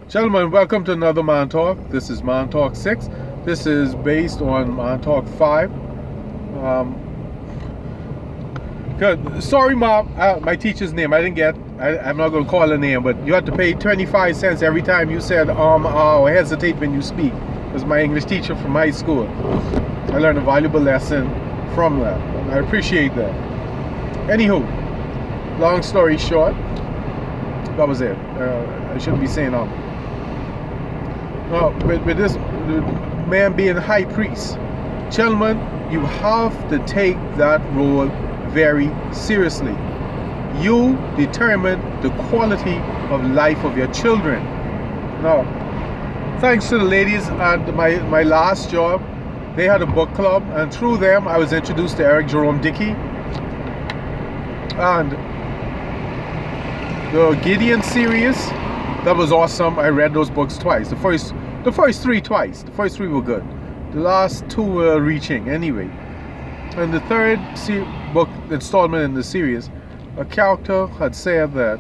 Gentlemen, welcome to another Man Talk. This is Man Talk 6. This is based on Man Talk 5. Good. Sorry, Mom. My teacher's name, I'm not going to call her name, but you have to pay 25 cents every time you said or hesitate when you speak. It was my English teacher from high school. I learned a valuable lesson from that. I appreciate that. Anywho, long story short, that was it. I shouldn't be saying with this man being high priest, gentlemen, you have to take that role very seriously. You determine the quality of life of your children. Now, thanks to the ladies at my last job, they had a book club, and through them I was introduced to Eric Jerome Dickey and the Gideon series. That was awesome. I read those books twice. The first three twice. The first three were good. The last two were reaching anyway. And the third book installment in the series, a character had said that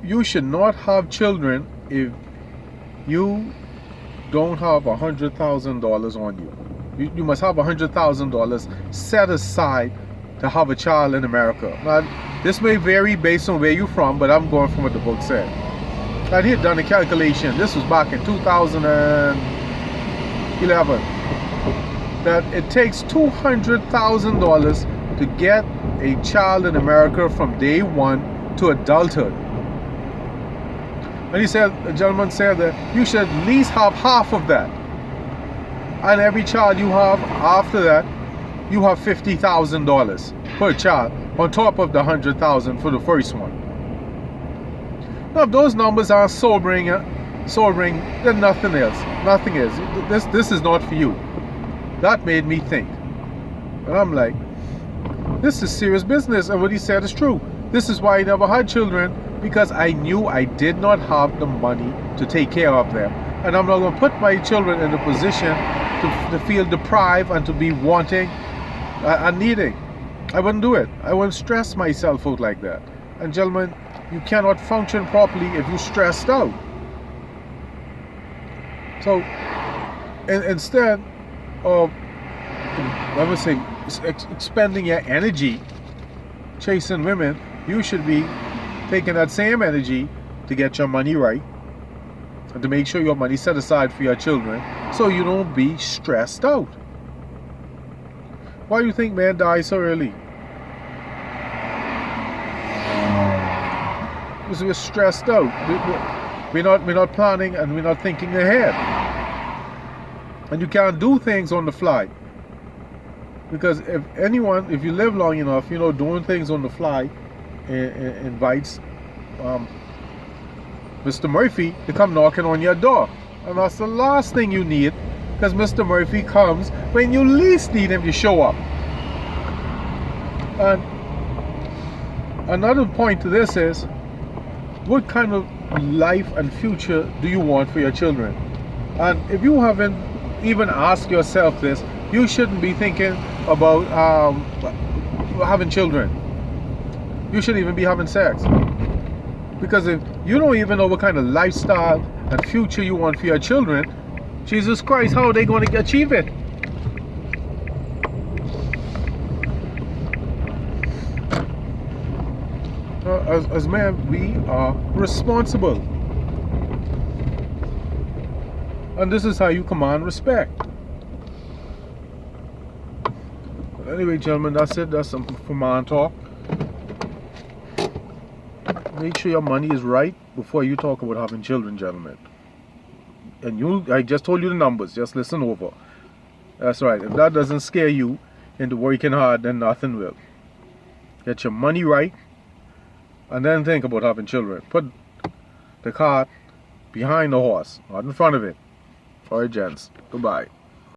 you should not have children if you don't have $100,000 on you. You must have $100,000 set aside to have a child in America. Now, this may vary based on where you're from, but I'm going from what the book said. And he had done a calculation. This was back in 2011. That it takes $200,000 to get a child in America from day one to adulthood. And he said, the gentleman said that you should at least have half of that. And every child you have after that, you have $50,000 per child on top of the $100,000 for the first one. Now, if those numbers are sobering, then nothing else. Nothing is. This is not for you. That made me think. And I'm like, this is serious business. And what he said is true. This is why I never had children, because I knew I did not have the money to take care of them. And I'm not going to put my children in a position to feel deprived and to be wanting and needing. I wouldn't do it. I wouldn't stress myself out like that. And gentlemen, you cannot function properly if you're stressed out. So instead of, I would say, expending your energy chasing women, you should be taking that same energy to get your money right and to make sure your money set aside for your children so you don't be stressed out. Why do you think men die so early? Because we're stressed out. We're not planning and we're not thinking ahead. And you can't do things on the fly. Because if you live long enough, doing things on the fly invites Mr. Murphy to come knocking on your door. And that's the last thing you need, because Mr. Murphy comes when you least need him to show up. And another point to this is, what kind of life and future do you want for your children? And if you haven't even asked yourself this, you shouldn't be thinking about having children. You shouldn't even be having sex. Because if you don't even know what kind of lifestyle and future you want for your children, Jesus Christ, how are they going to achieve it? As men, we are responsible. And this is how you command respect. Anyway, gentlemen, that's it. That's something for Man Talk. Make sure your money is right before you talk about having children, gentlemen. And I just told you the numbers. Just listen over. That's right. If that doesn't scare you into working hard, then nothing will. Get your money right, and then think about having children. Put the cart behind the horse, not in front of it. All right, gents. Goodbye.